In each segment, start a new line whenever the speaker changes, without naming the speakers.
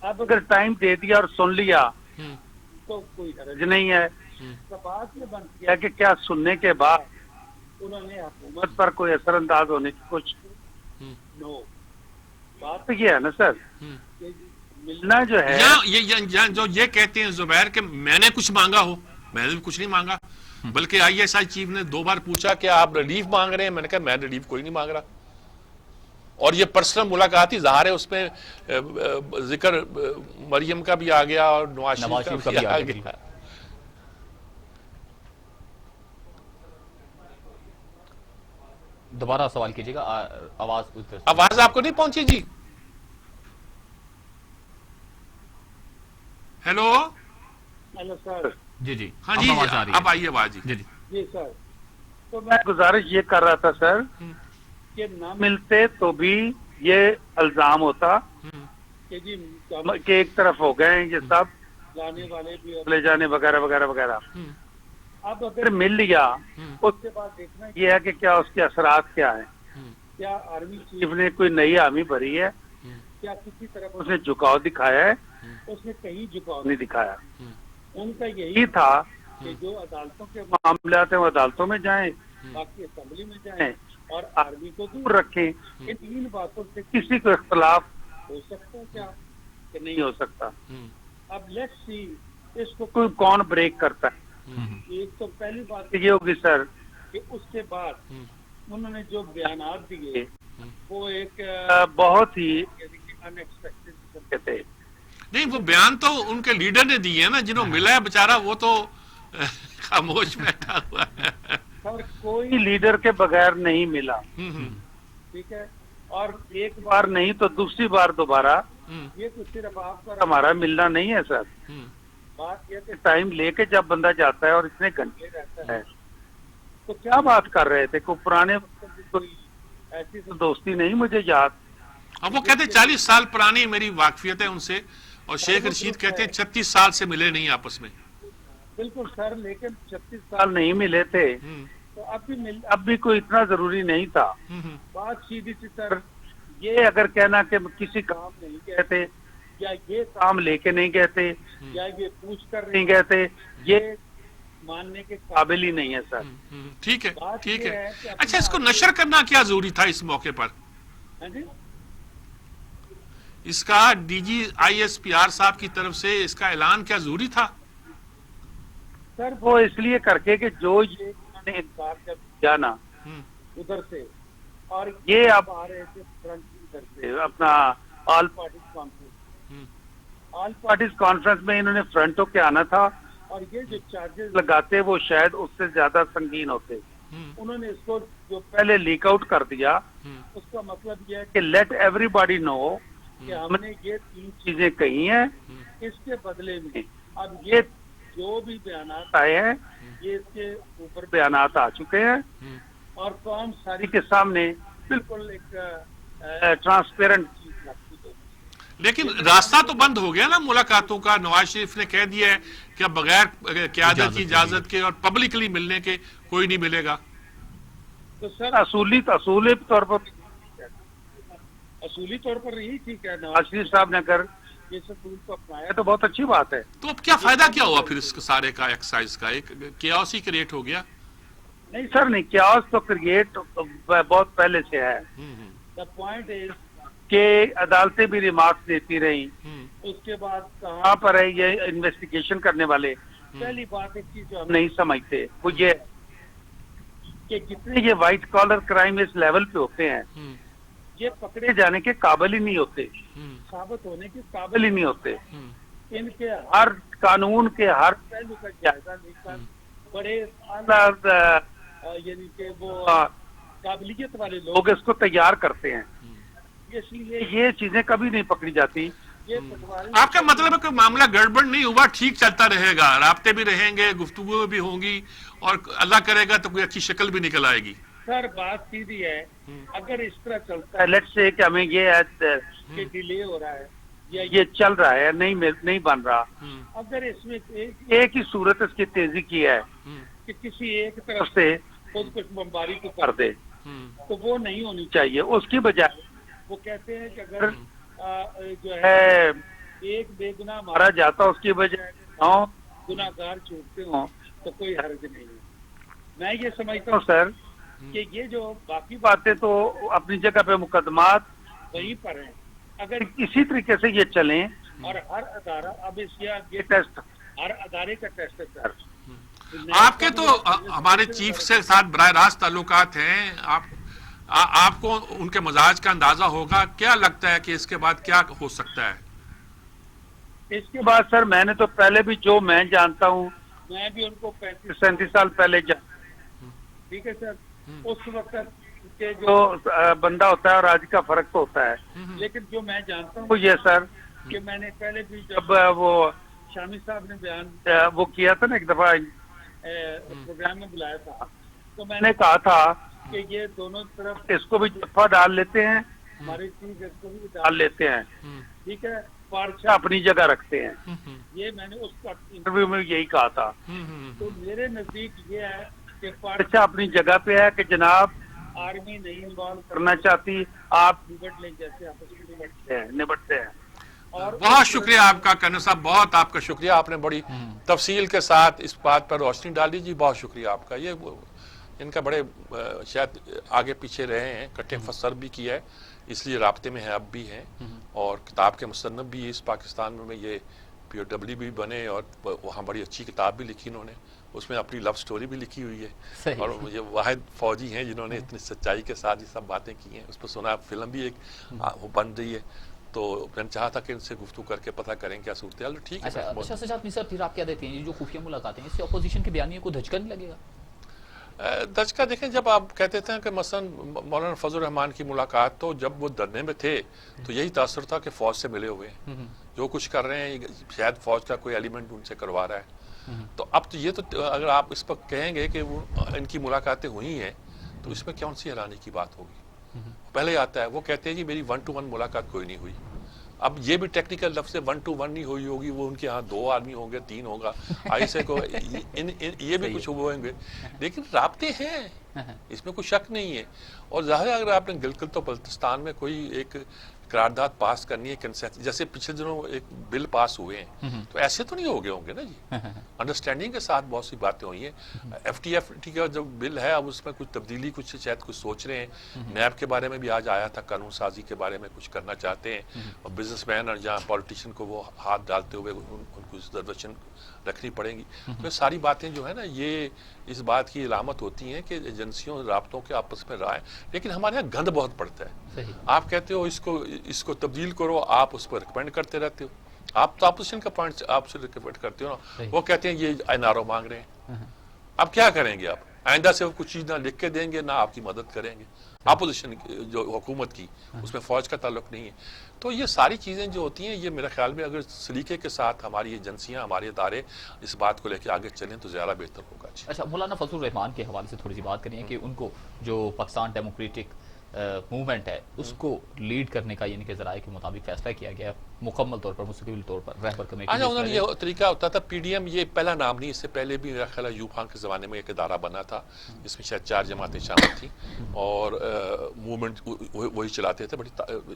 اب اگر ٹائم دے دیا اور سن لیا تو کوئی حرج نہیں ہے. بات یہ بن گیا کہ کیا سننے کے بعد انہوں نے حکومت پر کوئی اثر انداز ہونے کی کوشش کی؟ نو. بات تو یہ ہے نا سر کہ ملنا جو ہے
جو یہ کہتے ہیں زبیر کہ میں نے کچھ مانگا ہو، میں نے بھی کچھ نہیں مانگا، بلکہ آئی ایس آئی چیف نے 2 بار پوچھا کہ آپ ریلیف مانگ رہے ہیں، میں نے کہا میں ریلیف کوئی نہیں مانگ رہا. اور یہ پرسنل ملاقات ہی ظاہر ہے، اس میں ذکر مریم کا بھی آ گیا اور نواز شریف کا بھی آ گیا.
دوبارہ سوال کیجیے گا، آواز
آپ کو نہیں پہنچی جی؟ ہیلو.
Hello sir.
جی جی
ہاں جی اب آئیے آواز.
جی جی
جی سر، تو میں گزارش یہ کر رہا تھا سر کہ نہ ملتے تو بھی یہ الزام ہوتا کہ جی کہ ایک طرف ہو گئے ہیں یہ سب جانے والے بھی اور لے جانے وغیرہ وغیرہ وغیرہ. اب اگر مل لیا اس کے بعد دیکھنا یہ ہے کہ کیا اس کے اثرات کیا ہیں. کیا آرمی چیف نے کوئی نئی حامی بھری ہے؟ کیا کسی طرف اس نے جھکاؤ دکھایا ہے؟ اس نے کہیں جھکاؤ نہیں دکھایا. ان کا یہی تھا کہ جو عدالتوں کے معاملات ہیں وہ عدالتوں میں جائیں، باقی اسمبلی میں جائیں اور آرمی کو دور رکھیں. ان 3 باتوں سے کسی کو اختلاف ہو سکتا ہے کیا کہ نہیں ہو سکتا؟ اب لیٹس سی اس کو کوئی کون بریک کرتا ہے. ایک تو پہلی بات یہ ہوگی سر کہ اس کے بعد انہوں نے جو بیانات دیے وہ ایک بہت ہی ان ایکسپیکٹڈ قسم کے تھے.
نہیں، وہ بیان تو ان کے لیڈر نے دیے ہیں نا، جنہوں ملا ہے بیچارہ وہ تو خاموش بیٹھا ہوا ہے.
سر کوئی لیڈر کے بغیر نہیں ملا، ٹھیک ہے، اور ایک بار نہیں تو دوسری بار دوبارہ. یہ تو صرف آپ کا ہمارا ملنا نہیں ہے سر. بات یہ کہ ٹائم لے کے جب بندہ جاتا ہے اور اتنے گھنٹے رہتا ہے تو کیا بات کر رہے تھے؟ کوئی پرانے کوئی ایسی تو دوستی نہیں مجھے یاد.
اب وہ کہتے ہیں 40 سال پرانی میری واقفیت ہے ان سے، اور شیخ رشید کہتے ہیں 36 سال سے ملے نہیں آپس میں.
بالکل سر، لیکن 36 سال نہیں ملے تھے تو اب بھی کوئی اتنا ضروری نہیں تھا. بات سیدھی سی سر، یہ اگر کہنا کہ کسی کام نہیں گئے تھے یا یہ کام لے کے نہیں گئے تھے یا یہ پوچھ کر نہیں گئے تھے، یہ ماننے کے قابل ہی نہیں ہے سر.
ٹھیک ہے ٹھیک ہے. اچھا، اس کو نشر کرنا کیا ضروری تھا اس موقع پر؟ اس کا D G I S P R صاحب کی طرف سے اس کا اعلان کیا ضروری تھا؟
سر وہ اس لیے کر کے کہ جو یہ انہوں نے انکار جب کیا نا ادھر سے، اور یہ اب آ رہے تھے فرنٹ کی طرف سے اپنا آل پارٹیز کانفرنس میں انہوں نے فرنٹوں کے آنا تھا، اور یہ جو چارجز لگاتے وہ شاید اس سے زیادہ سنگین ہوتے. انہوں نے اس کو جو پہلے لیک آؤٹ کر دیا، اس کا مطلب یہ ہے کہ لیٹ ایوری باڈی نو کہ ہم نے یہ 3 چیزیں کہی ہیں. اس کے بدلے میں اب یہ جو بھی بیانات آئے ہیں یہ اس کے اوپر بیانات آ چکے ہیں اور قوم ساری کے سامنے بالکل ایک ٹرانسپیرنٹ چیز لگتی ہے.
لیکن راستہ تو بند ہو گیا نا ملاقاتوں کا. نواز شریف نے کہہ دیا ہے کہ بغیر قیادت کی اجازت کے اور پبلکلی ملنے کے کوئی نہیں ملے گا.
تو سر اصولی طور پر یہی ٹھیک ہے. نواز شریف صاحب نے اگر اس اصول کو اپنایا تو بہت اچھی بات ہے.
تو اب کیا فائدہ کیا ہوا پھر اس سارے کا ایکسرسائز کا؟ ایک کیاس ہی کریٹ ہو گیا.
نہیں سر، نہیں، کیاس تو کریٹ بہت پہلے سے ہے. دا پوائنٹ از کہ عدالتیں بھی ریمارکس دیتی رہی. اس کے بعد کہاں پر ہے یہ انویسٹیگیشن کرنے والے؟ پہلی بات ایک چیز جو ہم نہیں سمجھتے وہ یہ کہ جتنے یہ وائٹ کالر کرائم اس لیول پہ ہوتے ہیں یہ پکڑے جانے کے قابل ہی نہیں ہوتے، ثابت ہونے کے قابل ہی نہیں ہوتے. ان کے ہر قانون کے ہر پہلو کا جائزہ لے کر بڑے اعلیٰ یعنی کہ وہ قابلیت والے لوگ اس کو تیار کرتے ہیں. اس لیے یہ چیزیں کبھی نہیں پکڑی جاتی.
آپ کا مطلب ہے کہ معاملہ گڑبڑ نہیں ہوا، ٹھیک چلتا رہے گا، رابطے بھی رہیں گے، گفتگو بھی ہوں گی، اور اللہ کرے گا تو کوئی اچھی شکل بھی نکل آئے گی.
سر بات سیدھی ہے، اگر اس طرح چلتا ہے لیٹس سے کہ ہمیں یہ ہے کہ ڈیلے ہو رہا ہے یا یہ چل رہا ہے نہیں بن رہا، اگر اس میں ایک ہی صورت اس کی تیزی کی ہے کہ کسی ایک طرف سے خود کچھ بمباری کو کر دے تو وہ نہیں ہونی چاہیے. اس کی بجائے وہ کہتے ہیں کہ اگر جو ہے ایک بے گناہ مارا جاتا اس کی بجائے 9 گناہگار چھوٹتے ہوں تو کوئی حرج نہیں ہے. میں یہ سمجھتا ہوں سر کہ یہ جو باقی باتیں تو اپنی جگہ پہ مقدمات وہیں پر ہیں. اگر اسی طریقے سے یہ چلیں اور ہر ادارہ اب اس یہ ٹیسٹ ہر ادارے کا ٹیسٹ ہے سر.
آپ کے تو ہمارے چیف سے ساتھ براہ راست تعلقات ہیں, آپ کو ان کے مزاج کا اندازہ ہوگا. کیا لگتا ہے کہ اس کے بعد کیا ہو سکتا ہے؟
اس کے بعد سر میں نے تو پہلے بھی جو میں جانتا ہوں, میں بھی ان کو 35-37 سال پہلے جانتا ہوں, ٹھیک ہے سر. اس وقت کے جو بندہ ہوتا ہے اور آج کا فرق تو ہوتا ہے, لیکن جو میں جانتا ہوں وہ یہ سر کہ میں نے پہلے بھی جب وہ شامی صاحب نے بیان وہ کیا تھا نا ایک دفعہ پروگرام میں بلایا تھا, تو میں نے کہا تھا کہ یہ دونوں طرف اس کو بھی جفا ڈال لیتے ہیں, ہماری چیز اس کو بھی ڈال لیتے ہیں, ٹھیک ہے, پارچہ اپنی جگہ رکھتے ہیں. یہ میں نے اس کا انٹرویو میں یہی کہا تھا. تو میرے نزدیک یہ ہے کہ پارچہ اپنی جگہ پہ ہے کہ جناب آرمی نہیں انوالو کرنا چاہتی, آپ نبٹ لیں جیسے آپس میں نبٹتے ہیں. اور
بہت شکریہ آپ کا کرنل صاحب, بہت آپ کا شکریہ, آپ نے بڑی تفصیل کے ساتھ اس بات پر روشنی ڈالی. جی بہت شکریہ آپ کا. یہ ان کا بڑے شاید آگے پیچھے رہے ہیں, کٹے فسر بھی کیا ہے, اس لیے رابطے میں ہیں, اب بھی ہیں, اور کتاب کے مصنف بھی اس پاکستان میں یہ POW بھی بنے, اور وہاں بڑی اچھی کتاب بھی لکھی انہوں نے, اس میں اپنی لو سٹوری بھی لکھی ہوئی ہے, اور یہ واحد فوجی ہیں جنہوں نے اتنی سچائی کے ساتھ یہ سب باتیں کی ہیں. اس پر سنا فلم بھی ایک وہ بن رہی ہے, تو میں نے چاہا تھا کہ ان سے گفتگو کر کے پتہ کریں کیا صورتحال. ٹھیک ہے.
اچھا سجاد صاحب, پھر آپ کیا دیتے ہیں یہ جو خفیہ ملاقاتیں ہیں, اس سے اپوزیشن کے بیانیے کو دھچکا نہیں لگے گا؟
دھچکا دیکھیں, جب آپ کہتے تھے کہ مثلا مولانا فضل الرحمان کی ملاقات, تو جب وہ دھرنے میں تھے تو یہی تاثر تھا کہ فوج سے ملے ہوئے ہیں, جو کچھ کر رہے ہیں شاید فوج کا کوئی ایلیمنٹ ان سے کروا رہا ہے. تو اب تو یہ تو اگر آپ اس پر کہیں گے کہ وہ ان کی ملاقاتیں ہوئی ہیں, تو اس میں کون سی حیرانی کی بات ہوگی؟ پہلے آتا ہے وہ کہتے ہیں جی میری 1-to-1 ملاقات کوئی نہیں ہوئی. اب یہ بھی ٹیکنیکل لفظ سے 1-to-1 نہیں ہوئی ہوگی, وہ ان کے ہاں 2 آدمی ہوں گے, 3 ہوگا, ایسے کو یہ بھی کچھ ہوئیں گے, لیکن رابطے ہیں, اس میں کوئی شک نہیں ہے. اور ظاہر ہے اگر آپ نے گلگت و بلتستان میں کوئی ایک قرارداد پاس کرنی ہے, کنسنس جیسے پچھلے دنوں ایک بل پاس ہوئے ہیں, تو ایسے تو نہیں ہو گئے ہوں گے نا جی, انڈرسٹینڈنگ کے ساتھ بہت سی باتیں ہوئی ہیں. FTF کا جو بل ہے اب اس میں کچھ تبدیلی کچھ شاید کچھ سوچ رہے ہیں. نیب کے بارے میں بھی آج آیا تھا, قانون سازی کے بارے میں کچھ کرنا چاہتے ہیں, اور بزنس مین اور جہاں پولیٹیشین کو وہ ہاتھ ڈالتے ہوئے ان کو ریزرویشن رکھنی پڑیں گی. تو ساری باتیں جو ہے نا یہ اس بات کی علامت ہوتی ہیں کہ ایجنسیوں رابطوں کے آپس میں رائے, لیکن ہمارے یہاں گند بہت پڑتا ہے. آپ کہتے ہو اس کو تبدیل کرو, آپ اس پر ریکمینڈ کرتے رہتے ہو, آپ تو اپوزیشن کا پوائنٹ آپ سے ریکمینڈ کرتے ہو نا, وہ کہتے ہیں یہ NRO مانگ رہے ہیں. اب کیا کریں گے آپ؟ آئندہ سے وہ کچھ چیز نہ لکھ کے دیں گے, نہ آپ کی مدد کریں گے. اپوزیشن جو حکومت کی اس میں فوج کا تعلق نہیں ہے. تو یہ ساری چیزیں جو ہوتی ہیں, یہ میرے خیال میں اگر سلیقے کے ساتھ ہماری ایجنسیاں, ہمارے ادارے اس بات کو لے کے آگے چلیں تو زیادہ بہتر ہوگا.
اچھا, مولانا فضل الرحمان کے حوالے سے تھوڑی سی بات کریں کہ ان کو جو پاکستان ڈیموکریٹک موومنٹ ہے اس کو لیڈ کرنے کا یعنی کہ ذرائع کے مطابق فیصلہ کیا گیا مکمل طور پر, مستقل طور پر رہبر کمیٹی.
اچھا, انہوں نے یہ طریقہ ہوتا تھا, PDM یہ پہلا نام نہیں, اس سے پہلے بھی میرا خیال ہے ایوب خان کے زمانے میں ایک ادارہ بنا تھا جس میں شاید 4 جماعتیں شامل تھیں, اور موومنٹ وہی چلاتے تھے. بڑی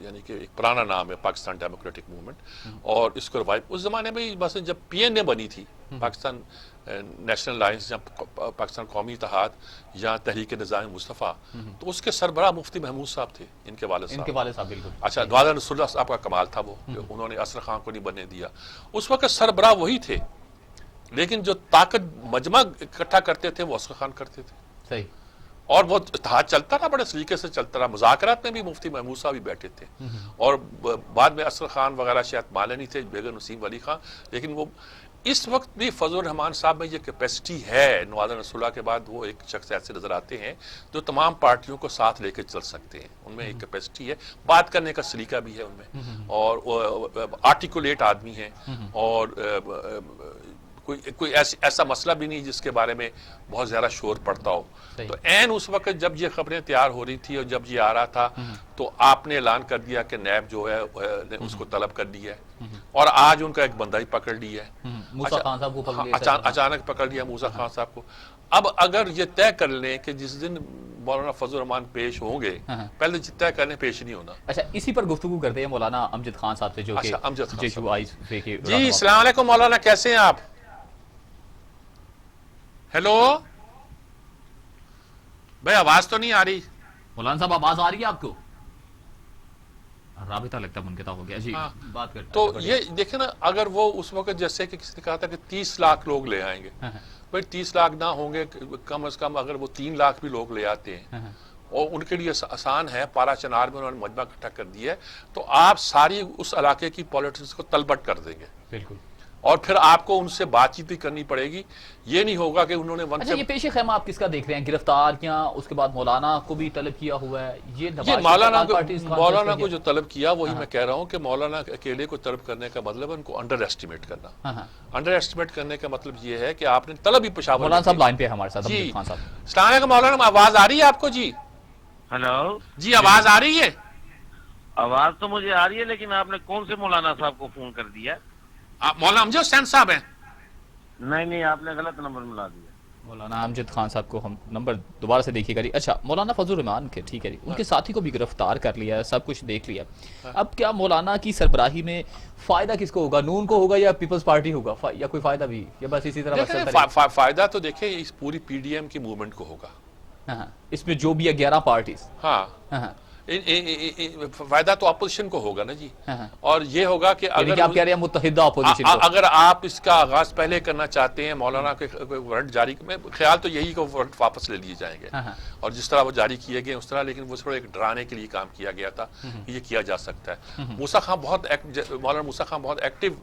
یعنی کہ ایک پرانا نام ہے پاکستان ڈیموکریٹک موومنٹ, اور اس کو ریوائو اس زمانے میں مثلا جب PNA بنی تھی, پاکستان نیشنل الائنس, یا پاکستان قومی اتحاد, یا تحریک نظام مصطفیٰ, تو اس کے سربراہ مفتی محمود صاحب تھے, ان کے والد صاحب.
بالکل.
اچھا, نوازا نصراللہ صاحب کا کمال تھا وہ, انہوں نے اسر خان کو نہیں بننے دیا. اس وقت سربراہ وہی تھے, لیکن جو طاقت مجمع اکٹھا کرتے تھے وہ اسر خان کرتے تھے.
صحیح.
اور وہ اتحاد چلتا رہا, بڑے سلیقے سے چلتا رہا. مذاکرات میں بھی مفتی محمود صاحب بھی بیٹھے تھے, اور بعد میں اسر خان وغیرہ شاید مانے نہیں تھے, بیگم نسیم علی خان. لیکن وہ اس وقت بھی فضل الرحمان صاحب میں یہ کیپیسٹی ہے, نوازا نصراللہ کے بعد وہ ایک شخص ایسے نظر آتے ہیں جو تمام پارٹیوں کو ساتھ لے کے چل سکتے ہیں. ان میں ایک کیپیسٹی ہے, بات کرنے کا سلیقہ بھی ہے ان میں, اور آرٹیکولیٹ آدمی ہیں, اور کوئی ایسا مسئلہ بھی نہیں جس کے بارے میں بہت زیادہ شور پڑتا ہو. تو عین اس وقت جب یہ خبریں تیار ہو رہی تھی اور جب یہ آ رہا تھا, تو آپ نے اعلان کر دیا کہ نیب جو ہے اس کو طلب کر دیا ہے, اور آج ان کا ایک بندہ ہی پکڑ لیا ہے،
موسیٰ خان صاحب کو پکڑ لیا،
اچانک پکڑ لیا موسیٰ خان صاحب کو۔ اب اگر یہ طے کر لیں کہ جس دن مولانا فضل الرحمان پیش ہوں گے، پہلے طے کرنے پیش نہیں ہونا۔
اچھا، اسی پر گفتگو کرتے ہیں مولانا امجد خان صاحب سے، جو کہ JSU کے۔
جی السلام علیکم مولانا، کیسے ہیں آپ؟ ہیلو بھائی، آواز تو نہیں آ رہی؟
مولانا صاحب آواز آ رہی ہے آپ کو؟ رابطہ لگتا ہے منقطع ہو گیا جی، بات کرتے ہیں۔
تو یہ دیکھیں نا، اگر وہ اس وقت جیسے کہ کسی نے کہا تھا کہ 30 لاکھ لوگ لے آئیں گے، بھائی 30 لاکھ نہ ہوں گے، کم از کم اگر وہ 3 لاکھ بھی لوگ لے آتے ہیں اور ان کے لیے آسان ہے، پارا چنار میں انہوں نے مجمع اکٹھا کر دیا ہے، تو آپ ساری اس علاقے کی پولیٹکس کو تلبٹ کر دیں گے،
بالکل، اور
پھر آپ کو ان سے بات چیت بھی کرنی پڑے گی۔ یہ نہیں ہوگا کہ انہوں نے
اچھا، یہ پیش خیمہ آپ کس کا دیکھ رہے ہیں؟ گرفتار کیا اس کے بعد مولانا کو بھی طلب کیا ہوا ہے؟ یہ
مولانا کو جو طلب کیا وہی میں کہہ رہا ہوں کہ مولانا اکیلے کو طلب کرنے کا مطلب ان کو انڈر ایسٹیمیٹ کرنا۔ انڈر ایسٹیمیٹ کرنے کا مطلب یہ ہے کہ آپ نے طلب ہی پشاور۔
مولانا صاحب لائن پہ ہمارے ساتھ۔
جی
خان صاحب،
السلام علیکم مولانا، آواز آ رہی ہے آپ کو؟ جی
ہلو
جی، آواز آ رہی ہے؟
آواز تو مجھے آ رہی ہے، لیکن آپ نے کون سے مولانا صاحب کو فون کر دیا؟
مولانا امجد حسین صاحب ہیں؟
نہیں، آپ نے غلط نمبر ملا دیا۔
مولانا امجد خان صاحب کو ہم نمبر دوبارہ سے دیکھیے گا جی۔ اچھا، مولانا فضل الرحمان کے، ٹھیک ہے جی، ان کے ساتھی کو بھی گرفتار کر لیا ہے، سب کچھ دیکھ لیا۔ اب کیا مولانا کی سربراہی میں فائدہ کس کو ہوگا؟ نون کو ہوگا یا پیپلز پارٹی ہوگا، یا کوئی فائدہ بھی، یا بس اسی طرح؟
فائدہ تو دیکھیں اس پوری PDM کی موومنٹ کو ہوگا،
اس میں جو بھی 11 پارٹیز۔
ہاں، فائدہ تو اپوزیشن کو ہوگا نا جی، اور یہ ہوگا کہ اگر
آپ کہہ رہے ہیں متحدہ اپوزیشن کو،
اگر آپ اس کا آغاز پہلے کرنا چاہتے ہیں، مولانا کے وارنٹ جاری، میں خیال تو یہی کہ وارنٹ واپس لے لیے جائیں گے، اور جس طرح وہ جاری کیے گئے اس طرح، لیکن وہ تھوڑا ایک ڈرانے کے لیے کام کیا گیا تھا کہ یہ کیا جا سکتا ہے۔ موسیٰ خان مولانا موسیٰ خان بہت ایکٹیو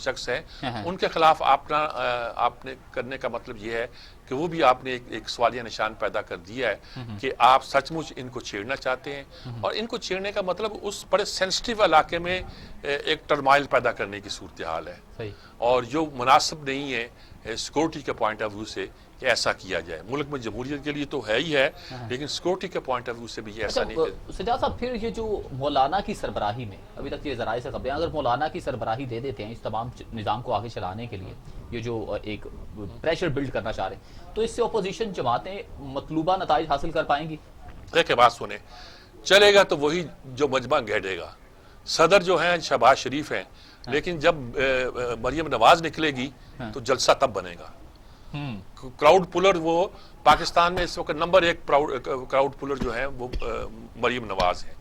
شخص ہیں، ان کے خلاف آپ نے کرنے کا مطلب یہ ہے کہ وہ بھی آپ نے ایک سوالیہ نشان پیدا کر دیا ہے کہ آپ سچ مچ ان کو چھیڑنا چاہتے ہیں، اور ان کو چھیڑنے کا مطلب اس بڑے سینسٹیو علاقے میں ایک ٹرمائل پیدا کرنے کی صورتحال ہے، اور جو مناسب نہیں ہے سیکورٹی کے پوائنٹ آف ویو سے کہ ایسا کیا جائے۔ ملک میں جمہوریت کے لیے تو ہے ہی ہے، لیکن سیکورٹی کے پوائنٹ آف ویو سے بھی ایسا نہیں ہے۔
سجاد صاحب، پھر یہ جو مولانا کی سربراہی میں ابھی تک یہ ذرائع سے خبریں، اگر مولانا کی سربراہی دے دیتے ہیں اس تمام نظام کو آگے چلانے کے لیے، یہ جو ایک پریشر بلڈ کرنا چاہ رہے ہیں، تو اس سے اپوزیشن جماعتیں مطلوبہ نتائج حاصل کر پائیں گی؟
دیکھیں بات سنیں، چلے گا تو وہی جو مجمع گھڑے گا۔ صدر جو ہیں شہباز شریف ہیں، لیکن جب مریم نواز نکلے گی تو جلسہ تب بنے گا۔ کراؤڈ پولر وہ پاکستان میں اس وقت نمبر 1 کراؤڈ پولر جو ہے وہ مریم نواز ہے،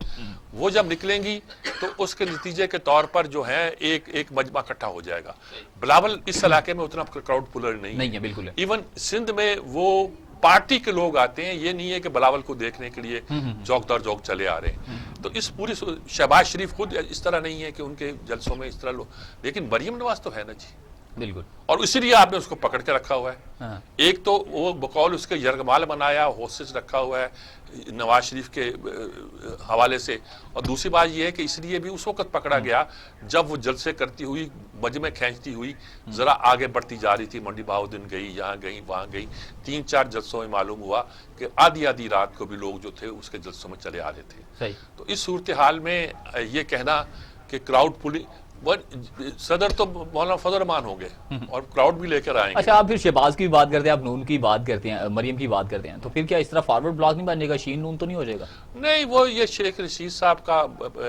وہ جب نکلیں گی تو اس کے نتیجے کے طور پر جو ہے ایک مجمع اکٹھا ہو جائے گا۔ بلاول اس علاقے میں اتنا کراؤڈ پولر نہیں ہے، بالکل۔ ایون سندھ میں وہ پارٹی کے لوگ آتے ہیں، یہ نہیں ہے کہ بلاول کو دیکھنے کے لیے جوک در جوک چلے آ رہے ہیں۔ تو اس پوری شہباز شریف خود اس طرح نہیں ہے کہ ان کے جلسوں میں اس طرح لوگ، لیکن مریم نواز تو ہے نا جی، بالکل، اور اسی لیے آپ نے اس کو پکڑ کے رکھا ہوا ہے۔ ایک تو وہ بقول اس کے یرغمال بنایا، ہوسٹس رکھا ہوا ہے نواز شریف کے حوالے سے، اور دوسری بات یہ ہے کہ اس لیے بھی اس وقت پکڑا گیا جب وہ جلسے کرتی ہوئی، مجمع کھینچتی ہوئی ذرا آگے بڑھتی جا رہی تھی، منڈی بہاؤدین گئی، یہاں گئی، وہاں گئی، 3-4 جلسوں میں معلوم ہوا کہ آدھی رات کو بھی لوگ جو تھے اس کے جلسوں میں چلے آ رہے تھے۔ تو اس صورتحال میں یہ کہنا کہ کراؤڈ پولنگ، صدر تو مولانا فضل الرحمان ہوں گے اور کراؤڈ بھی لے کر آئیں گے۔
اچھا، آپ پھر شہباز کی بات کرتے ہیں، آپ نون کی بات کرتے ہیں، مریم کی بات کرتے ہیں، تو پھر کیا اس طرح فارورڈ بلاک نہیں بنے گا؟ شین نون تو نہیں ہو جائے گا؟
نہیں، وہ یہ شیخ رشید صاحب کا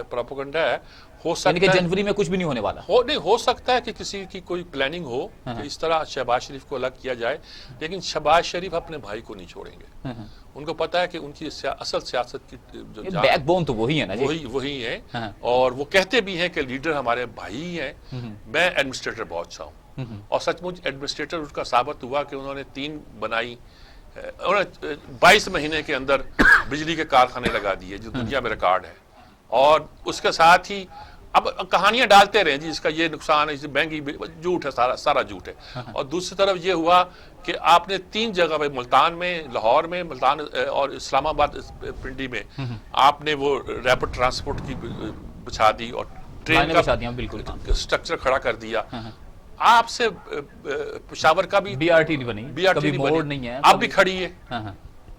پروپیگنڈا ہے، ہو سکتا ہے
کہ جنوری میں کچھ بھی نہیں ہونے والا،
نہیں ہو سکتا ہے کہ کسی کی کوئی پلاننگ ہو کہ اس طرح شہباز شریف کو الگ کیا جائے، لیکن شہباز شریف اپنے بھائی کو نہیں چھوڑیں گے۔ ان کو پتا ہے کہ ان کی اصل سیاست کی جو
بیک بون تو وہی ہے نا،
وہی ہے، اور وہ کہتے بھی ہیں کہ لیڈر ہمارے بھائی ہی ہیں۔ میں ایڈمنسٹریٹر بہت اچھا ہوں، اور سچ مچ ایڈمنسٹریٹر اس کا ثابت ہوا کہ انہوں نے 3 بنائی، 22 مہینے کے اندر بجلی کے کارخانے لگا دیے جو دنیا میں ریکارڈ ہے، اور اس کے ساتھ ہی اب کہانیاں ڈالتے رہیں جی اس کا یہ نقصان ہے، مہنگی، جھوٹ ہے، سارا جھوٹ ہے۔ اور دوسری طرف یہ ہوا کہ آپ نے 3 جگہ پہ، ملتان میں، لاہور میں، ملتان اور اسلام آباد پنڈی میں آپ نے وہ ریپڈ ٹرانسپورٹ کی بچھا دی اور ٹرین کا اسٹرکچر کھڑا کر دیا۔ آپ سے پشاور کا بھی
BRT نہیں بنی،
اب بھی کھڑی ہے،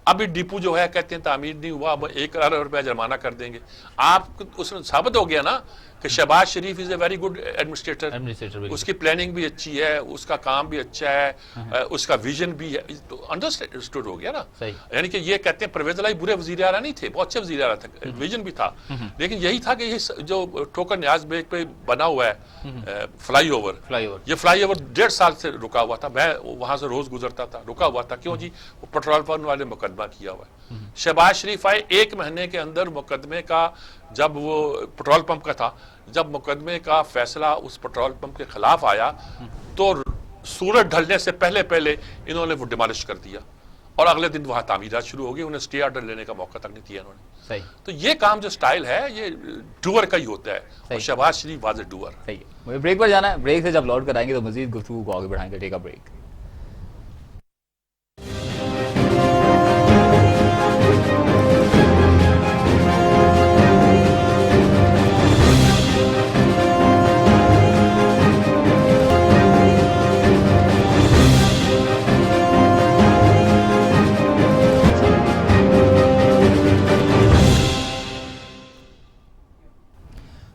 ابھی ڈپو جو ہے کہتے ہیں تعمیر نہیں ہوا، اب 1 ارب روپے جرمانہ کر دیں گے۔ آپ اس میں ثابت ہو گیا نا کہ Shehbaz Sharif is a very good administrator,
administrator
اس کی پلاننگ بھی اچھی ہے، اس کا کام بھی اچھا ہے، اس کا ویژن بھی ہے، تو انڈرسٹوڈ ہو گیا نا. یعنی کہ یہ کہتے ہیں پرویز الہی برے وزیر اعلیٰ نہیں تھے، بہت اچھے وزیر اعلیٰ تھے، ویژن بھی تھا، لیکن یہی تھا کہ یہ جو ٹوکر نیاز بیگ پہ بنا ہوا ہے فلائی اوور، یہ فلائی اوور 1.5 سال سے رکا ہوا تھا، میں وہاں سے روز گزرتا تھا، رکا ہوا تھا. کیوں جی؟ وہ پیٹرول پمپ والے مقدمہ کیا ہوا ہے. شہباز شریف آئے 1 مہینے کے اندر مقدمے کا، جب وہ پیٹرول پمپ کا تھا، جب مقدمے کا فیصلہ اس پیٹرول پمپ کے خلاف آیا تو سورج ڈھلنے سے پہلے انہوں نے وہ ڈیمالش کر دیا، اور اگلے دن وہاں تعمیرات شروع ہو گئی، انہیں سٹے آرڈر لینے کا موقع تک نہیں دیا انہوں نے. تو یہ کام جو سٹائل ہے یہ ڈوور کا ہی ہوتا ہے، اور شہباز شریف واز اے ڈوور.
مجھے بریک پر جانا ہے، بریک سے جب لوٹ کر آئیں گے تو مزید گفتگو کو آگے بڑھائیں گے. Take a break.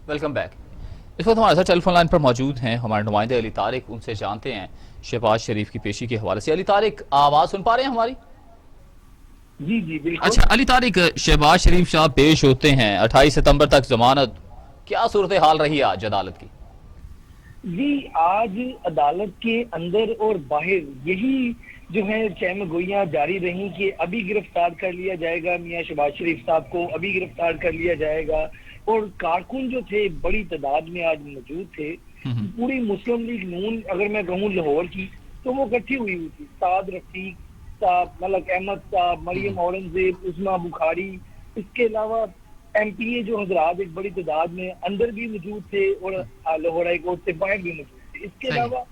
Welcome back. اس وقت ہمارے ساتھ ٹیلی فون لائن پر موجود ہیں ہمارے نمائندے علی طارق، ان سے جانتے ہیں شہباز شریف کی پیشی کے حوالے سے. علی طارق، آواز سن پا رہے ہیں ہماری؟
جی جی بالکل.
اچھا علی طارق، شہباز شریف صاحب پیش ہوتے ہیں 28 ستمبر تک ضمانت، کیا صورتحال رہی آج عدالت کی؟
جی آج عدالت کے اندر اور باہر یہی جو ہے چہم گوئیاں جاری رہیں کہ ابھی گرفتار کر لیا جائے گا میاں شہباز شریف صاحب کو، ابھی گرفتار کر لیا جائے گا. اور کارکن جو تھے بڑی تعداد میں آج موجود تھے. پوری مسلم لیگ نون اگر میں کہوں لاہور کی تو وہ اکٹھی ہوئی تھی. سعد رفیق صاحب، ملک احمد صاحب، مریم اورنگزیب، عظمیٰ بخاری، اس کے علاوہ ایم پی اے جو حضرات ایک بڑی تعداد میں اندر بھی موجود تھے اور لاہور ہائی کورٹ سے باہر بھی موجود تھے. اس کے علاوہ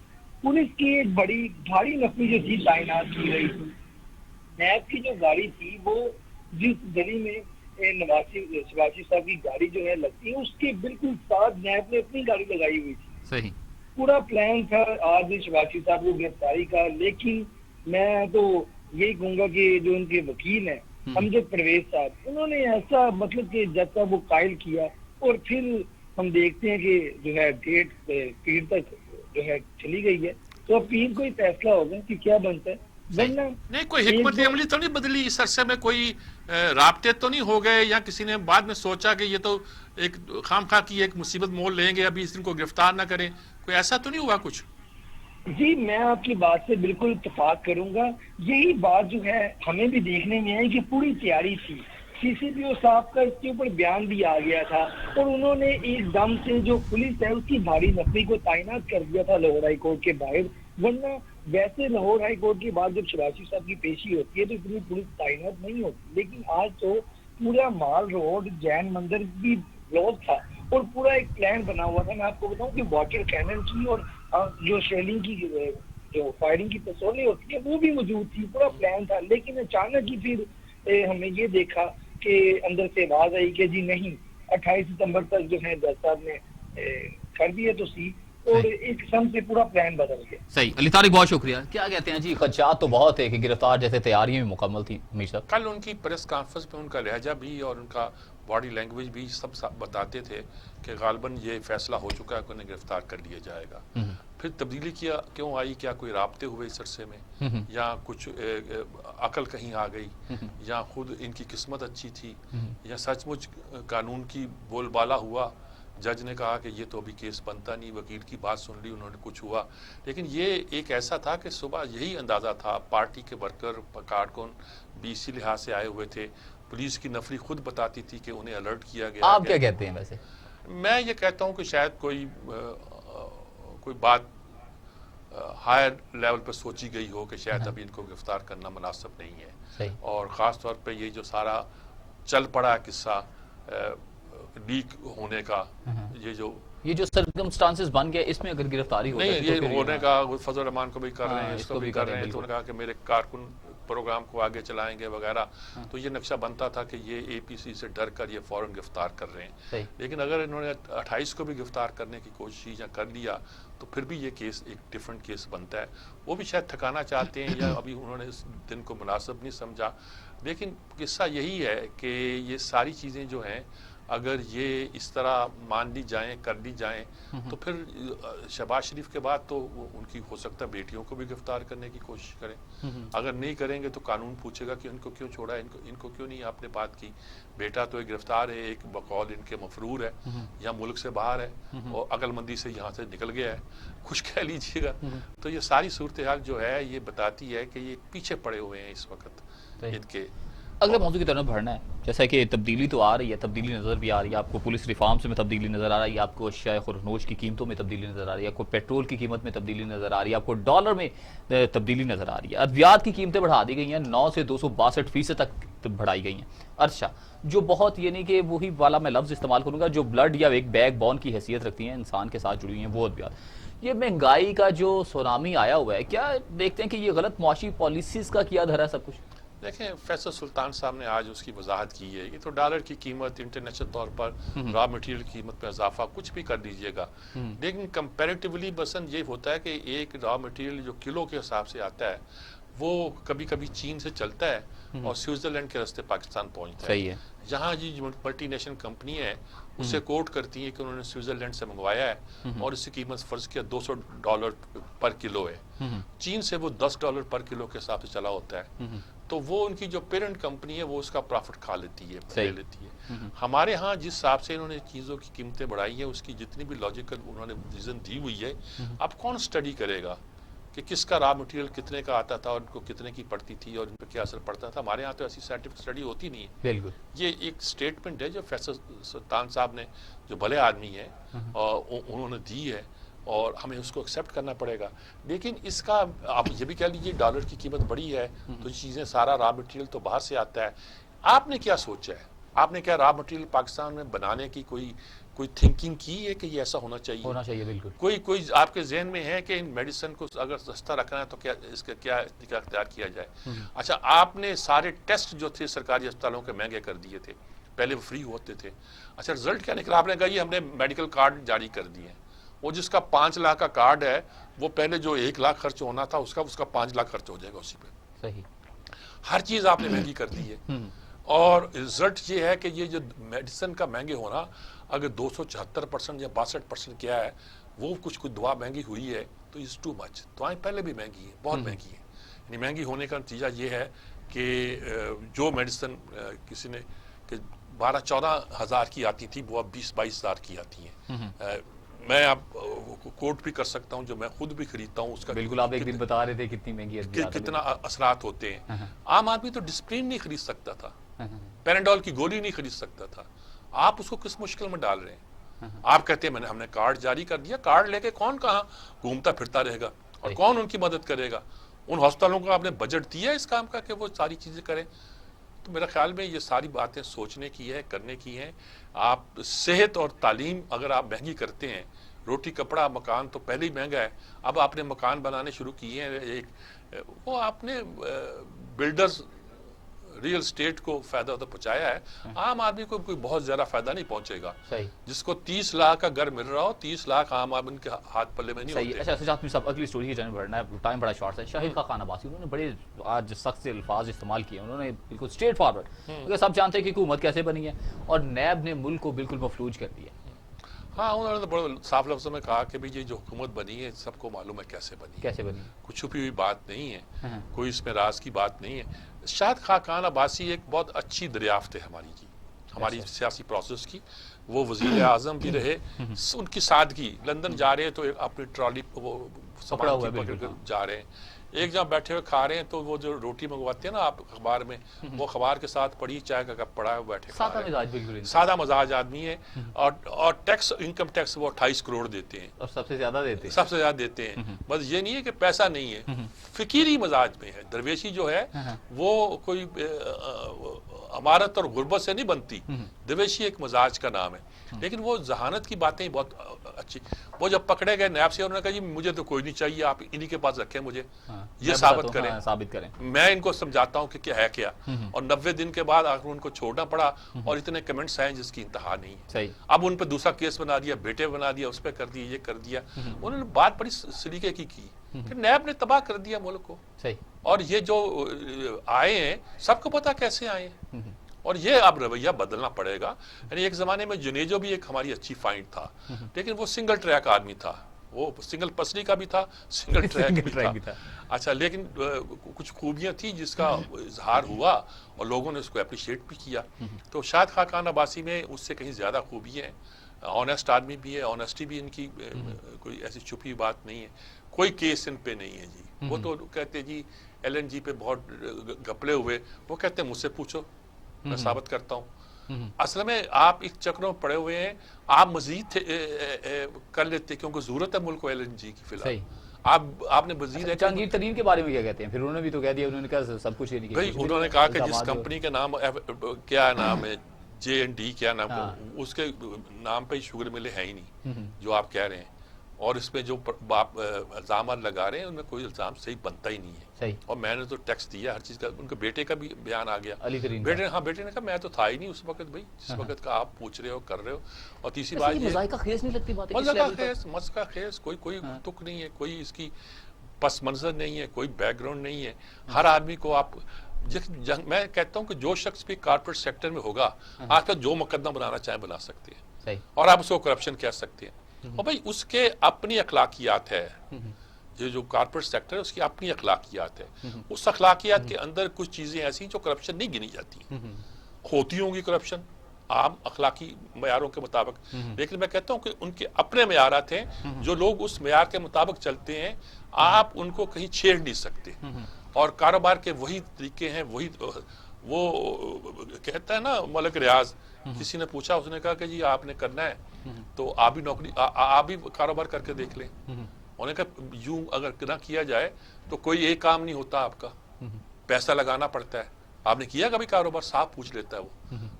پولیس کی ایک بڑی بھاری نفری جو تھی تعینات کی رہی تھی. نیب کی جو گاڑی تھی وہ جس گلی میں شہباز صاحب کی گاڑی جو ہے لگتی ہے اس کے بالکل ساتھ نیب نے اپنی گاڑی لگائی ہوئی تھی.
صحیح
پورا پلان تھا آج شہباز صاحب کو گرفتاری کا. لیکن میں تو یہی کہوں گا کہ جو ان کے وکیل ہیں امجد پرویز صاحب، انہوں نے ایسا مطلب کہ جج صاحب کو قائل کیا، اور پھر ہم دیکھتے ہیں کہ جو ہے ڈیٹ پیر تک جو ہے چلی گئی ہے. تو اب پیر کو ہی فیصلہ ہوگا کہ کیا بنتا ہے.
نہیں کوئی حکمت عملی تو نہیں بدلی اس عرصے میں، کوئی رابطے تو نہیں ہو گئے، یا کسی نے بعد میں سوچا کہ یہ تو ایک خام خواہ کی ایک مصیبت مول لیں گے، ابھی اس دن کو گرفتار نہ کریں، کوئی ایسا تو نہیں ہوا کچھ؟
جی میں آپ کی بات سے بالکل اتفاق کروں گا. یہی بات جو ہے ہمیں بھی دیکھنے میں آئی کہ پوری تیاری تھی. سی سی پی او صاحب کا اس کے اوپر بیان بھی آ گیا تھا، اور انہوں نے ایک دم سے جو پولیس ہے اس کی بھاری نفری کو تعینات کر دیا تھا لاہور ہائی کورٹ کے باہر. ورنہ ویسے لاہور ہائی کورٹ کے بعد جب شہباز صاحب کی پیشی ہوتی ہے تو اتنی پولیس تعینات نہیں ہوتی. لیکن آج تو پورا مال روڈ جین مندر بھی بلاک تھا اور پورا ایک پلان بنا ہوا تھا. میں آپ کو بتاؤں کہ واٹر کینن کی اور جو شیلنگ کی جو فائرنگ کی تصویریں ہوتی ہیں وہ بھی موجود تھی. پورا پلان تھا. لیکن اچانک ہی پھر ہمیں یہ دیکھا کہ اندر سے آواز آئی کہ جی نہیں، 28 ستمبر تک جو ہے جج صاحب نے کر دیا تو سی، اور ایک قسم سے پورا پلان بدل گیا.
صحیح. علی طارق بہت شکریہ. کیا کہتے ہیں جی، خدشات تو بہت ہے کہ گرفتار جیسے تیاریاں بھی مکمل تھیں ہمیشہ.
کل ان کی پریس کانفرنس میں ان کا لہجہ بھی اور ان کا باڈی لینگویج بھی سب بتاتے تھے کہ غالباً یہ فیصلہ ہو چکا ہے کہ انہیں گرفتار کر لیا جائے گا. پھر تبدیلی کیوں آئی؟ کیا کوئی رابطے ہوئے اس عرصے میں، یا کچھ عقل کہیں آ گئی، یا خود ان کی قسمت اچھی تھی، یا سچ مچ قانون کی بول بالا ہوا؟ جج نے کہا کہ یہ تو ابھی کیس بنتا نہیں، وکیل کی بات سن لی انہوں نے، کچھ ہوا. لیکن یہ ایک ایسا تھا کہ صبح یہی اندازہ تھا، پارٹی کے ورکر کارکن بھی اسی لحاظ سے آئے ہوئے تھے. پولیس کی نفری خود بتاتی تھی کہ انہیں الرٹ کیا گیا.
آپ کیا کہتے ہیں ویسے؟
میں یہ کہتا ہوں کہ شاید کوئی بات ہائر لیول پر سوچی گئی ہو کہ شاید ابھی ان کو گرفتار کرنا مناسب نہیں ہے. اور خاص طور پہ یہ جو سارا چل پڑا قصہ لیک ہونے کا، یہ جو
سرکمسٹانسز بن گئے، اس میں اگر گرفتاری ہو
نہیں، یہ ہونے کا فضل الرحمان کو بھی کر رہے ہیں، اس کو بھی کر رہے ہیں. تو انہوں نے کہا کہ میرے کارکن پروگرام کو آگے چلائیں گے وغیرہ. تو یہ نقشہ بنتا تھا کہ یہ اے پی سی سے ڈر کر یہ فوراً گرفتار کر رہے ہیں. لیکن اگر انہوں نے 28 کو بھی گرفتار کرنے کی کوشش یا کر لیا تو پھر بھی یہ کیس ایک ڈیفرنٹ کیس بنتا ہے. وہ بھی شاید تھکانا چاہتے ہیں، یا ابھی انہوں نے اس دن کو مناسب نہیں سمجھا. لیکن قصہ یہی ہے کہ یہ ساری چیزیں جو ہیں اگر یہ اس طرح مان لی جائیں کر لی جائیں تو پھر شہباز شریف کے بعد تو ان کی ہو سکتا ہے بیٹیوں کو بھی گرفتار کرنے کی کوشش کریں. اگر نہیں کریں گے تو قانون پوچھے گا کہ ان کو کیوں چھوڑا, ان کو کیوں نہیں آپ نے بات کی. بیٹا تو ایک گرفتار ہے, ایک بقول ان کے مفرور ہے یا ملک سے باہر ہے اور عقل مندی سے یہاں سے نکل گیا ہے, کچھ کہہ لیجیے گا. تو یہ ساری صورتحال جو ہے یہ بتاتی ہے کہ یہ پیچھے پڑے ہوئے ہیں اس وقت ان کے.
اگلے موضوع کی طرف بڑھنا ہے. جیسا کہ تبدیلی تو آ رہی ہے, تبدیلی نظر بھی آ رہی ہے آپ کو. پولیس ریفارمز میں تبدیلی نظر آ رہی ہے آپ کو, اشیاء خورنوش کی قیمتوں میں تبدیلی نظر آ رہی ہے آپ کو, پیٹرول کی قیمت میں تبدیلی نظر آ رہی ہے آپ کو, ڈالر میں تبدیلی نظر آ رہی ہے. ادویات کی قیمتیں بڑھا دی گئی ہیں, 9 سے 262% تک بڑھائی گئی ہیں. اچھا, جو بہت یعنی کہ وہی والا میں لفظ استعمال کروں گا جو بلڈ یا ایک بیک بون کی حیثیت رکھتی ہیں, انسان کے ساتھ جڑی ہوئی ہیں, وہ ادویات. یہ مہنگائی کا جو سونامی آیا ہوا ہے, کیا دیکھتے ہیں کہ یہ غلط معاشی پالیسیز کا کیا دھرا ہے سب کچھ؟
دیکھیں, فیصل سلطان صاحب نے آج اس کی وضاحت کی ہے. یہ تو ڈالر کی قیمت انٹرنیشنل طور پر را مٹیریل کی قیمت میں اضافہ کچھ بھی کر لیجئے گا, لیکن کمپیریٹیولی مثلا یہ ہوتا ہے کہ ایک را مٹیریل جو کلو کے حساب سے آتا ہے وہ کبھی کبھی چین سے چلتا ہے اور سوئٹزرلینڈ کے راستے پاکستان پہنچتا ہے.
صحیح ہے.
جہاں یہ ملٹی نیشنل کمپنی ہے اسے کوٹ کرتی ہے کہ انہوں نے سوئٹزرلینڈ سے منگوایا ہے اور اس کی قیمت فرض کیا $200 پر کلو ہے. چین سے وہ $10 پر کلو کے حساب سے چلا ہوتا ہے, تو وہ ان کی جو پیرنٹ کمپنی ہے وہ اس کا پرافٹ کھا لیتی ہے, لے لیتی ہے. ہمارے ہاں جس حساب سے انہوں نے چیزوں کی قیمتیں بڑھائی ہیں اس کی جتنی بھی لاجیکل انہوں نے ریزن دی ہوئی ہے, اب کون سٹڈی کرے گا کہ کس کا را مٹیریل کتنے کا آتا تھا اور ان کو کتنے کی پڑتی تھی اور ان پہ کیا اثر پڑتا تھا. ہمارے ہاں تو ایسی سائنٹیفک سٹڈی ہوتی نہیں ہے.
بالکل,
یہ ایک سٹیٹمنٹ ہے جو فیصل سلطان صاحب نے, جو بھلے آدمی ہیں, انہوں نے دی ہے اور ہمیں اس کو ایکسیپٹ کرنا پڑے گا. لیکن اس کا آپ یہ بھی کہہ لیجیے ڈالر کی قیمت بڑی ہے تو چیزیں سارا را مٹیریل تو باہر سے آتا ہے. آپ نے کیا سوچا ہے, آپ نے کیا را مٹیریل پاکستان میں بنانے کی کوئی تھنکنگ کی ہے کہ یہ ایسا ہونا چاہیے؟
ہونا چاہیے. بالکل.
کوئی آپ کے ذہن میں ہے کہ ان میڈیسن کو اگر سستا رکھنا ہے تو کیا اس کا کیا اختیار کیا جائے؟ اچھا, آپ نے سارے ٹیسٹ جو تھے سرکاری اسپتالوں کے مہنگے کر دیے تھے, پہلے وہ فری ہوتے تھے. اچھا, رزلٹ کیا نکلا؟ آپ نے کہا یہ ہم نے میڈیکل کارڈ جاری کر دیے ہیں. وہ جس کا 5 لاکھ کا کارڈ ہے وہ پہلے جو 1 لاکھ خرچ ہونا تھا اس کا 5 لاکھ خرچ ہو جائے گا اسی پہ.
صحیح.
ہر چیز آپ نے مہنگی کر دی ہے. اور رزلٹ یہ ہے کہ یہ جو میڈیسن کا مہنگے ہونا, اگر 274% یا 62% کیا ہے, وہ کچھ دوا مہنگی ہوئی ہے تو از ٹو مچ. دوائیں پہلے بھی مہنگی ہیں, بہت مہنگی ہیں. یعنی مہنگی ہونے کا نتیجہ یہ ہے کہ جو میڈیسن کسی نے کہ 12-14 ہزار کی آتی تھی وہ اب 20-22 ہزار کی آتی ہیں. میں آپ کوٹ بھی کر سکتا ہوں, جو میں خود بھی خریدتا ہوں اس کا.
بالکل, آپ ایک دن بتا رہے تھے کتنی مہنگی ہے,
کتنا اثرات ہوتے ہیں. عام آدمی تو ڈسپلین نہیں خرید سکتا تھا, پیناڈول کی گولی نہیں خرید سکتا تھا. آپ اس کو کس مشکل میں ڈال رہے ہیں؟ آپ کہتے ہیں ہم نے کارڈ جاری کر دیا, کارڈ لے کے کون کہاں گھومتا پھرتا رہے گا اور کون ان کی مدد کرے گا؟ ان ہسپتالوں کو آپ نے بجٹ دیا اس کام کا کہ وہ ساری چیزیں کریں. تو میرا خیال میں یہ ساری باتیں سوچنے کی ہے, کرنے کی ہیں. آپ صحت اور تعلیم اگر آپ مہنگی کرتے ہیں, روٹی کپڑا مکان تو پہلے ہی مہنگا ہے, اب آپ نے مکان بنانے شروع کیے ہیں, وہ آپ نے بلڈرز ریل اسٹیٹ کو فائدہ تو پہنچایا ہے, عام آدمی کو کوئی بہت زیادہ فائدہ نہیں پہنچے گا. جس کو 30 لاکھ کا گھر مل رہا ہو, 30 لاکھ عام آدمی کے ہاتھ پلے میں نہیں ہوتے.
اچھا سجاد صاحب, اگلی سٹوری کی جانب بڑھنا ہے, ٹائم بڑا شارٹ ہے. شاہد خاقان عباسی, انہوں نے بڑے آج سخت سے الفاظ استعمال کیے, انہوں نے بالکل اسٹریٹ فارورڈ, کیونکہ سب جانتے ہیں کہ حکومت کیسے بنی ہے اور نیب نے ملک کو بالکل مفلوج کر دیا.
ہاں, انہوں نے تو بڑے صاف لفظوں میں کہا کہ یہ جو حکومت بنی ہے سب کو معلوم ہے کیسے بنی. کچھ چھپی ہوئی بات نہیں ہے, کوئی اس میں راز کی بات نہیں ہے. شاہد خاقان عباسی ایک بہت اچھی دریافت ہے ہماری سیاسی پروسیس کی. وہ وزیر اعظم بھی رہے, ان کی سادگی. لندن جا رہے ہیں تو اپنی ٹرالی وہ سامان کی پکڑ کر جا رہے ہیں, ایک جہاں بیٹھے ہوئے کھا رہے ہیں تو وہ جو روٹی منگواتے ہیں نا آپ اخبار میں, وہ اخبار کے ساتھ پڑی چائے کا کپ پڑا ہے, بیٹھے سادہ مزاج آدمی ہے. اور ٹیکس, انکم ٹیکس وہ 28 کروڑ دیتے ہیں, اور سب سے زیادہ دیتے ہیں. بس یہ نہیں ہے کہ پیسہ نہیں ہے, فقیری مزاج میں ہے. درویشی جو ہے وہ کوئی امارت اور غربت سے نہیں بنتی, درویشی ایک مزاج کا نام ہے. لیکن وہ ذہانت کی باتیں بہت اچھی. وہ جب پکڑے گئے نیب سے, انہوں نے کہا جی مجھے تو کوئی نہیں چاہیے, آپ انہی کے پاس رکھیں, مجھے یہ ثابت کریں, میں ان کو سمجھاتا ہوں کہ کیا ہے کیا. اور 90 دن کے بعد آخر ان کو چھوڑنا پڑا, اور اتنے کمنٹس ہیں جس کی انتہا نہیں ہے. اب ان پہ دوسرا کیس بنا دیا, بیٹے بنا دیا, اس پہ کر دیا, یہ کر دیا. انہوں نے بات بڑی سلیقے کی کہ نیب نے تباہ کر دیا ملک کو. اور یہ جو آئے ہیں سب کو پتا کیسے آئے ہیں, اور یہ اب رویہ بدلنا پڑے گا. یعنی ایک زمانے میں جنیجو بھی ایک ہماری اچھی فائنڈ تھا, لیکن وہ سنگل ٹریک آدمی تھا, وہ سنگل پسلی کا بھی تھا, سنگل ٹریک بھی تھا. اچھا, لیکن کچھ خوبیاں تھیں جس کا اظہار ہوا اور لوگوں نے اس کو اپریشیٹ بھی کیا. تو شاہد خاقان عباسی میں اس سے کہیں زیادہ خوبی ہیں, آنیسٹ آدمی بھی ہے, آنیسٹی بھی ان کی کوئی ایسی چھپی بات نہیں ہے, کوئی کیس ان پہ نہیں ہے جی. وہ تو کہتے جی ایل این جی پہ بہت گپلے ہوئے, وہ کہتے ہیں مجھ سے پوچھو میں ثابت کرتا ہوں. اصل میں آپ اس چکروں پڑے ہوئے ہیں, آپ مزید کر لیتے کیونکہ ضرورت ہے ملک کو ایل این جی کی. فی الحال آپ نے مزید
جہانگیر ترین کے بارے میں کیا کہتے ہیں, پھر انہوں نے بھی تو کہہ دیا, انہوں نے کہا سب کچھ
بھائی, انہوں نے کہا کہ جس کمپنی کا نام کیا نام ہے جے این ڈی کیا نام, اس کے نام پہ شوگر ملے ہیں ہی نہیں جو آپ کہہ رہے ہیں, اور اس میں جو الزامات لگا رہے ہیں ان میں کوئی الزام صحیح بنتا ہی نہیں ہے. اور میں نے تو ٹیکس دیا ہر چیز کا, ان کے بیٹے کا بھی بیان آ گیا, بیٹے نے کہا میں تو تھا ہی نہیں اس وقت بھائی جس وقت کا آپ پوچھ رہے ہو کر رہے ہو. اور تیسری بات یہ
مذائقہ خیز نہیں لگتی بات,
مذائقہ خیز کوئی تک نہیں ہے, کوئی اس کی پس منظر نہیں ہے, کوئی بیک گراؤنڈ نہیں ہے. ہر آدمی کو آپ میں کہتا ہوں کہ جو شخص بھی کارپوریٹ سیکٹر میں ہوگا آج کل جو مقدمہ بنانا چاہیں بنا سکتے ہیں, اور آپ اس کو کرپشن کہہ سکتے ہیں. اور بھائی اس کے اپنی اخلاقیات ہے, یہ جو کارپوریٹ سیکٹر ہے اس کی اپنی اخلاقیات ہے. اس اخلاقیات کے اندر کچھ چیزیں ایسی جو کرپشن نہیں گنی جاتی, ہوتی ہوں گی کرپشن عام اخلاقی معیاروں کے مطابق, لیکن میں کہتا ہوں کہ ان کے اپنے معیارات ہیں جو لوگ اس معیار کے مطابق چلتے ہیں, آپ ان کو کہیں چھیڑ نہیں سکتے. اور کاروبار کے وہی طریقے ہیں, وہی وہ کہتا ہے نا ملک ریاض, کسی نے پوچھا, اس نے کہا کہ جی آپ نے کرنا ہے تو آپ بھی نوکری آپ بھی کاروبار کر کے دیکھ لیں. انہوں نے کہا یوں اگر نہ کیا جائے تو کوئی ایک کام نہیں ہوتا آپ کا, پیسہ لگانا پڑتا ہے. آپ نے کیا کبھی کاروبار, صاحب پوچھ لیتا ہے وہ.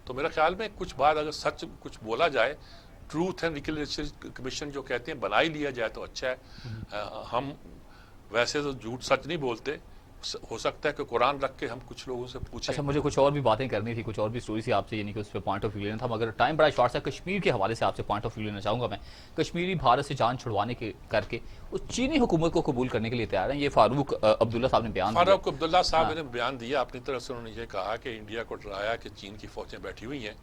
تو میرا خیال میں کچھ بات اگر سچ کچھ بولا جائے, ٹروتھ اینڈ ریکونسیلیشن کمیشن جو کہتے ہیں بنا ہی لیا جائے تو اچھا ہے. ہم ویسے تو جھوٹ سچ نہیں بولتے, ہو سکتا ہے کہ قرآن رکھ کے ہم کچھ لوگوں سے پوچھیں.
اچھا, مجھے کچھ اور بھی باتیں کرنی تھی, کچھ اور بھی سٹوری سی آپ سے, یعنی کہ اس پہ پوائنٹ آف ویو لینا تھا, مگر ٹائم بڑا شارٹ ہے. کشمیر کے حوالے سے آپ سے پوائنٹ آف ویو لینا چاہوں گا میں. کشمیری بھارت سے جان چھڑوانے کے کر کے اس چینی حکومت کو قبول کرنے کے لیے تیار ہیں. یہ فاروق عبداللہ صاحب نے بیان دیا.
فاروق عبداللہ صاحب نے بیان دیا اپنی طرف سے. انہوں نے یہ کہا کہ انڈیا کو ڈرایا کہ چین کی فوجیں بیٹھی ہوئی ہیں,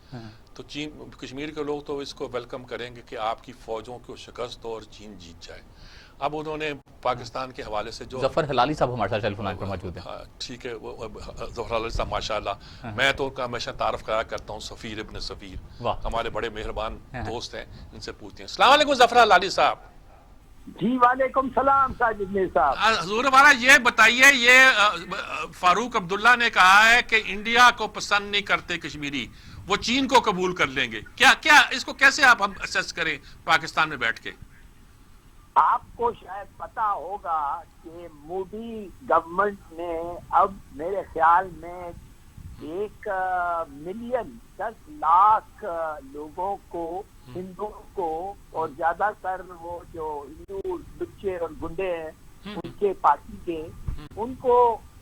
تو چین کشمیر کے لوگ تو اس کو ویلکم کریں گے کہ آپ کی فوجوں کو شکست دو اور چین جیت جائے. اب انہوں نے پاکستان کے حوالے سے جو
ظفر ہلالی صاحب ہمارے ساتھ ٹیلی فون لائن پر موجود ہیں.
ٹھیک ہے, ظفر ہلالی صاحب ماشاءاللہ, میں تو ان کا ہمیشہ تعارف کرایا کرتا ہوں, سفیر ابن سفیر, ہمارے بڑے مہربان دوست ہیں, ان سے پوچھتے ہیں. السلام علیکم ظفر ہلالی صاحب.
جی وعلیکم السلام ساجد صاحب.
حضور والا یہ بتائیے, یہ فاروق عبداللہ نے کہا ہے کہ انڈیا کو پسند نہیں کرتے کشمیری, وہ چین کو قبول کر لیں گے. کیا اس کو کیسے آپ ہم اسیس کریں پاکستان میں بیٹھ کے؟
آپ کو شاید پتا ہوگا کہ مودی گورنمنٹ نے اب میرے خیال میں 1,10,00,000 لوگوں کو, ہندوؤں کو, اور زیادہ تر وہ جو ہندو بچے اور گنڈے ہیں ان کے پارٹی کے, ان کو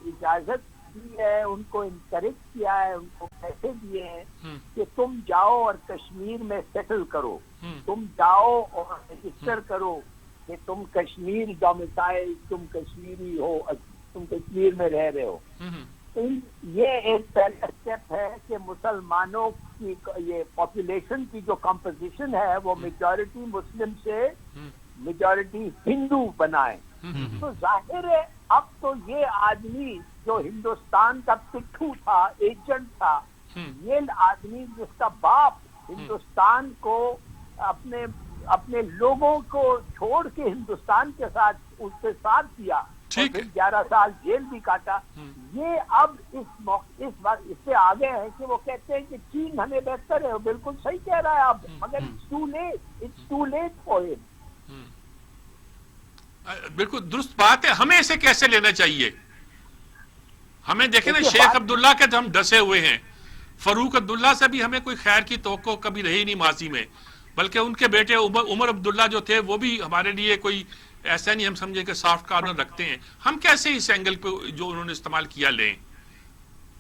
اجازت دی ہے, ان کو انکریج کیا ہے, ان کو پیسے دیے ہیں کہ تم جاؤ اور کشمیر میں سیٹل کرو, تم جاؤ اور رجسٹر کرو کہ تم کشمیر ڈومیسائل, تم کشمیری ہو, تم کشمیر میں رہ رہے ہو. یہ ایک پہلا اسٹیپ ہے کہ مسلمانوں کی یہ پاپولیشن کی جو کمپوزیشن ہے وہ میجورٹی مسلم سے میجورٹی ہندو بنائے. تو ظاہر ہے اب تو یہ آدمی جو ہندوستان کا پٹھو تھا, ایجنٹ تھا, یہ آدمی جس کا باپ ہندوستان کو اپنے لوگوں کو چھوڑ کے ہندوستان کے ساتھ اس سے ساتھ دیا, اور پھر 11 سال جیل بھی کاٹا, یہ اب اس وقت اس سے آگے ہے کہ وہ کہتے ہیں کہ چین ہمیں بہتر ہے. بالکل صحیح کہہ رہا ہے آپ, مگر it's too late for him.
بالکل درست بات ہے. ہمیں اسے کیسے لینا چاہیے؟ ہمیں دیکھیں نا, شیخ عبداللہ کے ہم ڈسے ہوئے ہیں, فاروق عبداللہ سے بھی ہمیں کوئی خیر کی توقع کبھی رہی نہیں ماضی میں, بلکہ ان کے بیٹے عمر عبداللہ جو تھے وہ بھی ہمارے لیے کوئی ایسا نہیں ہم سمجھے کہ سافٹ کارنر رکھتے ہیں. ہم کیسے اس اینگل پہ جو انہوں نے استعمال کیا لیں؟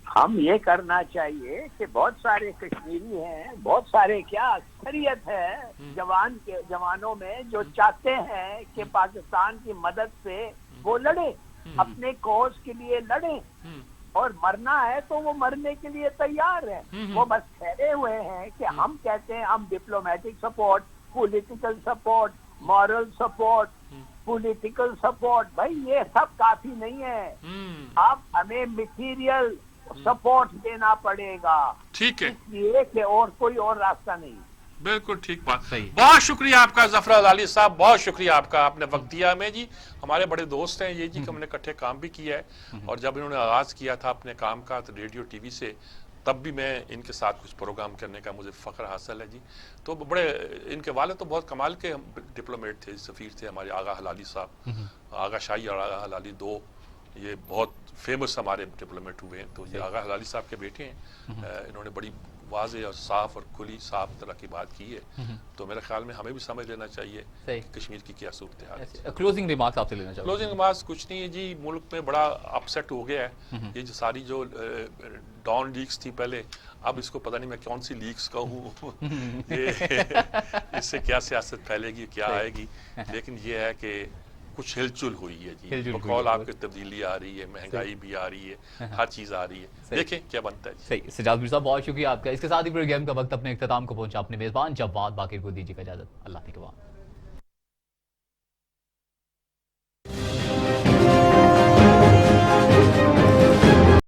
ہم یہ کرنا چاہیے کہ بہت سارے کشمیری ہیں, بہت سارے کیا اکثریت ہے جوانوں میں جو چاہتے ہیں کہ پاکستان کی مدد سے وہ لڑیں, اپنے کوز کے لیے لڑیں. اور مرنا ہے تو وہ مرنے کے لیے تیار ہے. وہ بس ٹھہرے ہوئے ہیں کہ ہم کہتے ہیں ہم diplomatic support, political support, moral support, political support. بھائی یہ سب کافی نہیں ہے, اب ہمیں میٹیریل سپورٹ دینا پڑے گا.
ٹھیک ہے,
اس لیے کہ اور کوئی اور راستہ نہیں.
بالکل ٹھیک بات.
صحیح.
بہت شکریہ آپ کا ظفر علی صاحب, بہت شکریہ آپ کا, آپ نے وقت دیا ہمیں جی. ہمارے بڑے دوست ہیں یہ جی, کہ ہم نے اکٹھے کام بھی کیا ہے, اور جب انہوں نے آغاز کیا تھا اپنے کام کا تو ریڈیو ٹی وی سے, تب بھی میں ان کے ساتھ کچھ پروگرام کرنے کا مجھے فخر حاصل ہے جی. تو بڑے ان کے والد تو بہت کمال کے ڈپلومیٹ تھے, سفیر تھے ہمارے آغا حلالی صاحب. آغا شاہی اور آغا حلالی دو یہ بہت فیمس ہمارے ڈپلومیٹ ہوئے ہیں. تو یہ آغا حلالی صاحب کے بیٹے ہیں, انہوں نے بڑی واضح اور صاف اور کھلی صاف طرح کی بات کی ہے. تو میرے خیال میں ہمیں بھی سمجھ لینا چاہیے کہ کشمیر کی کیا صورتحال ہے.
کلوزنگ ریمارکس آپ سے لینا چاہوں گا.
کلوزنگ ریمارکس کچھ نہیں ہے جی, ملک میں بڑا اپسیٹ ہو گیا ہے. یہ جو ساری جو ڈان لیکس تھی پہلے, اب اس کو پتہ نہیں میں کون سی لیکس کہوں, اس سے کیا سیاست پھیلے گی, کیا آئے گی. لیکن یہ ہے کہ کچھ ہل چل ہوئی ہے جی, بقول آپ کی تبدیلی آ رہی ہے, مہنگائی بھی آ رہی ہے, ہر چیز آ رہی ہے. دیکھیں کیا بنتا ہے.
صحیح. سجاد میر صاحب بہت شکریہ آپ کا. اس کے ساتھ ہی پروگرام کا وقت اپنے اختتام کو پہنچا. اپنے میزبان جواد باقر کو دیجیے گا اجازت. اللہ حافظ.